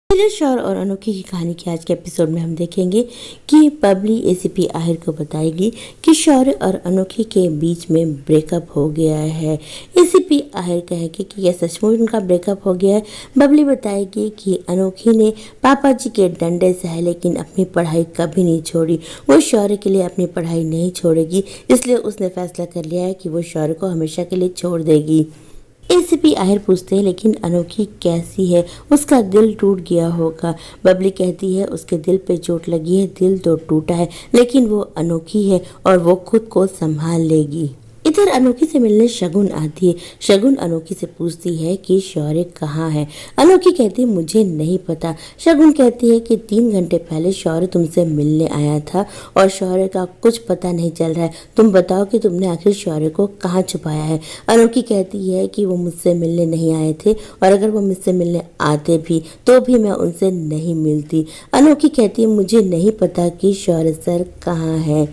नीरज शौर और अनोखी की कहानी के आज के एपिसोड में हम देखेंगे कि बबली एसीपी आहिर को बताएगी कि शौर्य और अनोखी के बीच में ब्रेकअप हो गया है। एसीपी आहिर कहेगी कि यह सचमुच उनका ब्रेकअप हो गया है। बबली बताएगी कि अनोखी ने पापा जी के डंडे सहे लेकिन अपनी पढ़ाई कभी नहीं छोड़ी। वो शौर्य के लिए अपनी पढ़ाई नहीं छोड़ेगी, इसलिए उसने फैसला कर लिया है कि वो शौर्य को हमेशा के लिए छोड़ देगी। एसीपी आहिर पूछते हैं लेकिन अनोखी कैसी है, उसका दिल टूट गया होगा। बबली कहती है उसके दिल पे चोट लगी है, दिल तो टूटा है लेकिन वो अनोखी है और वो खुद को संभाल लेगी। इधर अनोखी से मिलने शगुन आती है। शगुन अनोखी से पूछती है कि शौर्य कहाँ है। अनोखी कहती है मुझे नहीं पता। शगुन कहती है कि 3 घंटे पहले शौर्य तुमसे मिलने आया था और शौर्य का कुछ पता नहीं चल रहा है। तुम बताओ कि तुमने आखिर शौर्य को कहाँ छुपाया है। अनोखी कहती है कि वो मुझसे मिलने नहीं आए थे और अगर वो मुझसे मिलने आते भी तो भी मैं उनसे नहीं मिलती। अनोखी कहती है मुझे नहीं पता कि शौर्य सर कहाँ है।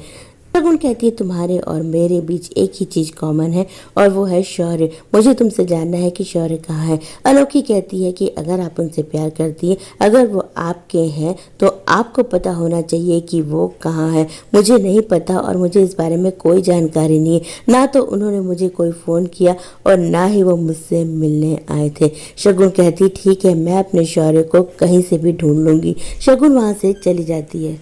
शगुन कहती है तुम्हारे और मेरे बीच एक ही चीज कॉमन है और वो है शौर्य। मुझे तुमसे जानना है कि शौर्य कहाँ है। अनोखी कहती है कि अगर आप उनसे प्यार करती है, अगर वो आपके हैं तो आपको पता होना चाहिए कि वो कहाँ है। मुझे नहीं पता और मुझे इस बारे में कोई जानकारी नहीं है। ना तो उन्होंने मुझे कोई फ़ोन किया और ना ही वो मुझसे मिलने आए थे। शगुन कहती ठीक है, मैं अपने शौर्य को कहीं से भी ढूंढ लूंगी। शगुन वहाँ से चली जाती है।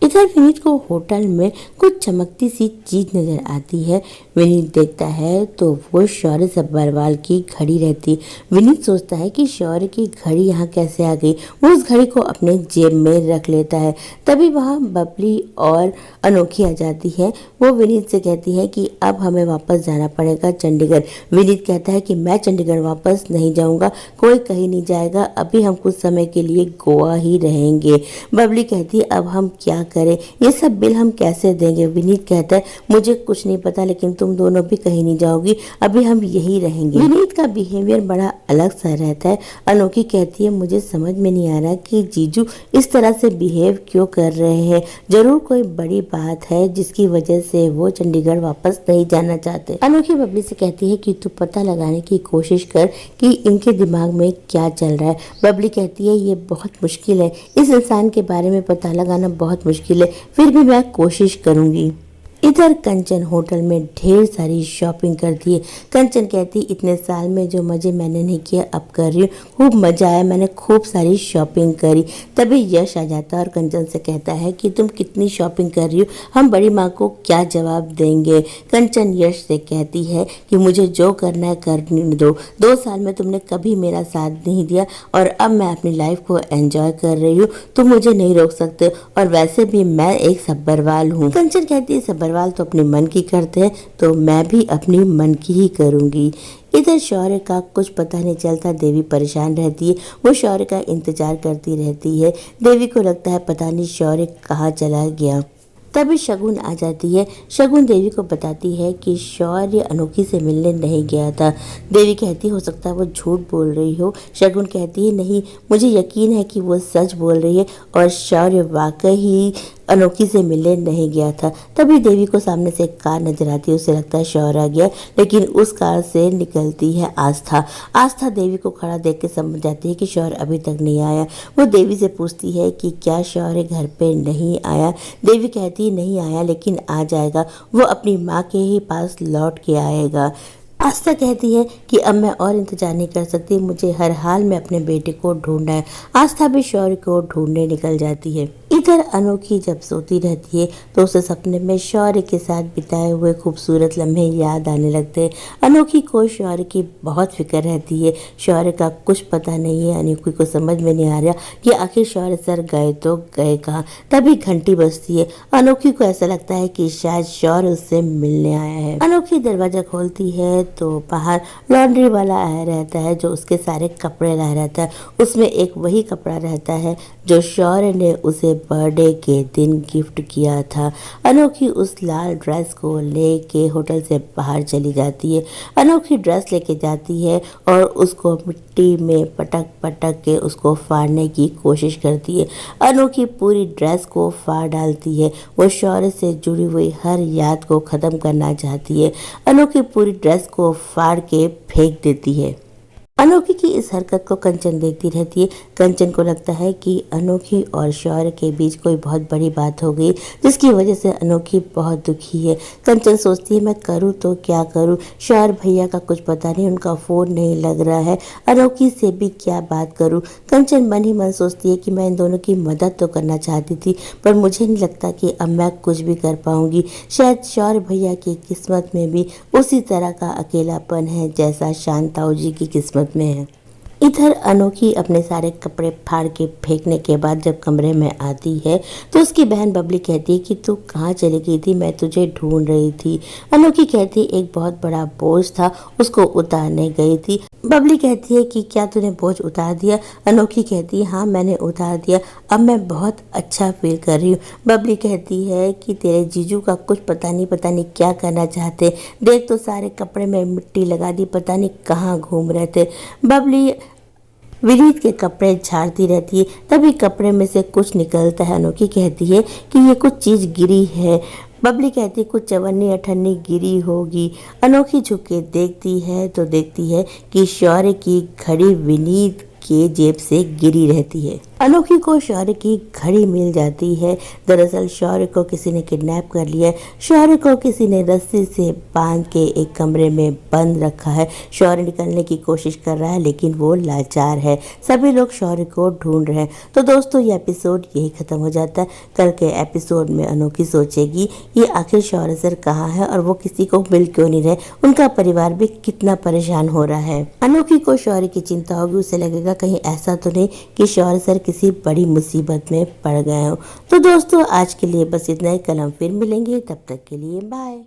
इधर विनीत को होटल में कुछ चमकती सी चीज नजर आती है। विनीत देखता है तो वो शौर्य सब्बरवाल की घड़ी रहती। विनीत सोचता है कि शौर्य की घड़ी यहाँ कैसे आ गई। वो उस घड़ी को अपने जेब में रख लेता है। तभी वहाँ बबली और अनोखी आ जाती है। वो विनीत से कहती है कि अब हमें वापस जाना पड़ेगा चंडीगढ़। विनीत कहता है कि मैं चंडीगढ़ वापस नहीं जाऊँगा, कोई कहीं नहीं जाएगा, अभी हम कुछ समय के लिए गोवा ही रहेंगे। बबली कहती है अब हम क्या करें, ये सब बिल हम कैसे देंगे। विनीत कहता है मुझे कुछ नहीं पता लेकिन तुम दोनों भी कहीं नहीं जाओगी, अभी हम यही रहेंगे। विनीत का बिहेवियर बड़ा अलग सा रहता है। अनोखी कहती है मुझे समझ में नहीं आ रहा कि जीजू इस तरह से बिहेव क्यों कर रहे हैं। जरूर कोई बड़ी बात है जिसकी वजह से वो चंडीगढ़ वापस नहीं जाना चाहते। अनोखी बबली से कहती है कि तू पता लगाने की कोशिश कर कि इनके दिमाग में क्या चल रहा है। बबली कहती है ये बहुत मुश्किल है, इस इंसान के बारे में पता लगाना बहुत मुश्किल है, फिर भी मैं कोशिश करूंगी। इधर कंचन होटल में ढेर सारी शॉपिंग करती है। कंचन कहती इतने साल में जो मजे मैंने नहीं किया अब कर रही हूँ, खूब मजा आया, मैंने खूब सारी शॉपिंग करी। तभी यश आ जाता है और कंचन से कहता है कि तुम कितनी शॉपिंग कर रही हो, हम बड़ी माँ को क्या जवाब देंगे। कंचन यश से कहती है कि मुझे जो करना है करने दो। 2 साल में तुमने कभी मेरा साथ नहीं दिया और अब मैं अपनी लाइफ को एंजॉय कर रही हूँ, तुम मुझे नहीं रोक सकते और वैसे भी मैं एक सब्बरवाल हूँ। कंचन कहती है सब्बरवाल तो अपने मन की करते हैं तो मैं भी अपनी मन की ही करूंगी। इधर शौर्य का कुछ पता नहीं चलता। देवी परेशान रहती है, वो शौर्य का इंतजार करती रहती है। देवी को लगता है पता नहीं शौर्य कहाँ चला गया। तभी शगुन आ जाती है। शगुन देवी को बताती है कि शौर्य अनोखी से मिलने नहीं गया था। देवी कहती हो सकता है वो झूठ बोल रही हो। शगुन कहती है नहीं, मुझे यकीन है कि वो सच बोल रही है और शौर्य वाकई अनोखी से मिलने नहीं गया था। तभी देवी को सामने से एक कार नजर आती है, उसे लगता है शौर्य आ गया, लेकिन उस कार से निकलती है आस्था। आस्था देवी को खड़ा देख के समझ जाती है कि शौर्य अभी तक नहीं आया। वो देवी से पूछती है कि क्या शौर्य घर पे नहीं आया। देवी कहती नहीं आया लेकिन आ जाएगा, वो अपनी माँ के ही पास लौट के आएगा। आस्था कहती है कि अब मैं और इंतजार नहीं कर सकती, मुझे हर हाल में अपने बेटे को ढूंढना है। आस्था भी शौर्य को ढूंढने निकल जाती है। इधर अनोखी जब सोती रहती है तो उसे सपने में शौर्य के साथ बिताए हुए खूबसूरत लम्हे याद आने लगते हैं। अनोखी को शौर्य की बहुत फिक्र रहती है। शौर्य का कुछ पता नहीं है। अनोखी को समझ में नहीं आ रहा कि आखिर शौर्य सर गए तो गए कहाँ। तभी घंटी बजती है। अनोखी को ऐसा लगता है कि शायद शौर्य उससे मिलने आया है। अनोखी दरवाजा खोलती है तो बाहर लॉन्ड्री वाला आया रहता है जो उसके सारे कपड़े लाया रहता है। उसमें एक वही कपड़ा रहता है जो शौर्य ने उसे बर्थडे के दिन गिफ्ट किया था। अनोखी उस लाल ड्रेस को लेके होटल से बाहर चली जाती है। अनोखी ड्रेस लेके जाती है और उसको मिट्टी में पटक पटक के उसको फाड़ने की कोशिश करती है। अनोखी पूरी ड्रेस को फाड़ डालती है। वो शौर्य से जुड़ी हुई हर याद को ख़त्म करना चाहती है। अनोखी पूरी ड्रेस को फाड़ के फेंक देती है। अनोखी की इस हरकत को कंचन देखती रहती है। कंचन को लगता है कि अनोखी और शौर्य के बीच कोई बहुत बड़ी बात हो गई, जिसकी वजह से अनोखी बहुत दुखी है। कंचन सोचती है मैं करूँ तो क्या करूँ, शौर्य भैया का कुछ पता नहीं, उनका फ़ोन नहीं लग रहा है, अनोखी से भी क्या बात करूँ। कंचन मन ही मन सोचती है कि मैं इन दोनों की मदद तो करना चाहती थी, पर मुझे नहीं लगता कि अब मैं कुछ भी कर पाऊंगी। शायद शौर्य भैया की किस्मत में भी उसी तरह का अकेलापन है जैसा शांताऊ जी की किस्मत में है। इधर अनोखी अपने सारे कपड़े फाड़ के फेंकने के बाद जब कमरे में आती है तो उसकी बहन बबली कहती है कि तू कहाँ चली गई थी, मैं तुझे ढूंढ रही थी। अनोखी कहती है एक बहुत बड़ा बोझ था, उसको उतारने गई थी। बबली कहती है कि क्या तूने बोझ उतार दिया। अनोखी कहती है हाँ मैंने उतार दिया, अब मैं बहुत अच्छा फील कर रही हूँ। बबली कहती है कि तेरे जीजू का कुछ पता नहीं क्या करना चाहते, देख तो सारे कपड़े में मिट्टी लगा दी, पता नहीं कहाँ घूम रहे थे। बबली विनीत के कपड़े झाड़ती रहती है, तभी कपड़े में से कुछ निकलता है। अनोखी कहती है कि ये कुछ चीज़ गिरी है। बबली कहती है कुछ चवन्नी अठन्नी गिरी होगी। अनोखी झुक के देखती है तो देखती है कि शौर्य की घड़ी विनीत के जेब से गिरी रहती है। अनोखी को शौर्य की घड़ी मिल जाती है। दरअसल शौर्य को किसी ने किडनैप कर लिया है। शौर्य को किसी ने रस्सी से बांध के एक कमरे में बंद रखा है। शौर्य निकलने की कोशिश कर रहा है लेकिन वो लाचार है। सभी लोग शौर्य को ढूंढ रहे हैं। तो दोस्तों ये एपिसोड यही खत्म हो जाता है। कल के एपिसोड में अनोखी सोचेगी ये आखिर शौर्य सर कहाँ है और वो किसी को मिल क्यों नहीं रहे, उनका परिवार भी कितना परेशान हो रहा है। अनोखी को शौर्य की चिंता होगी, उसे लगेगा कहीं ऐसा तो नहीं कि शौर्य सर किसी बड़ी मुसीबत में पड़ गए हो। तो दोस्तों आज के लिए बस इतना ही, कल हम फिर मिलेंगे, तब तक के लिए बाय।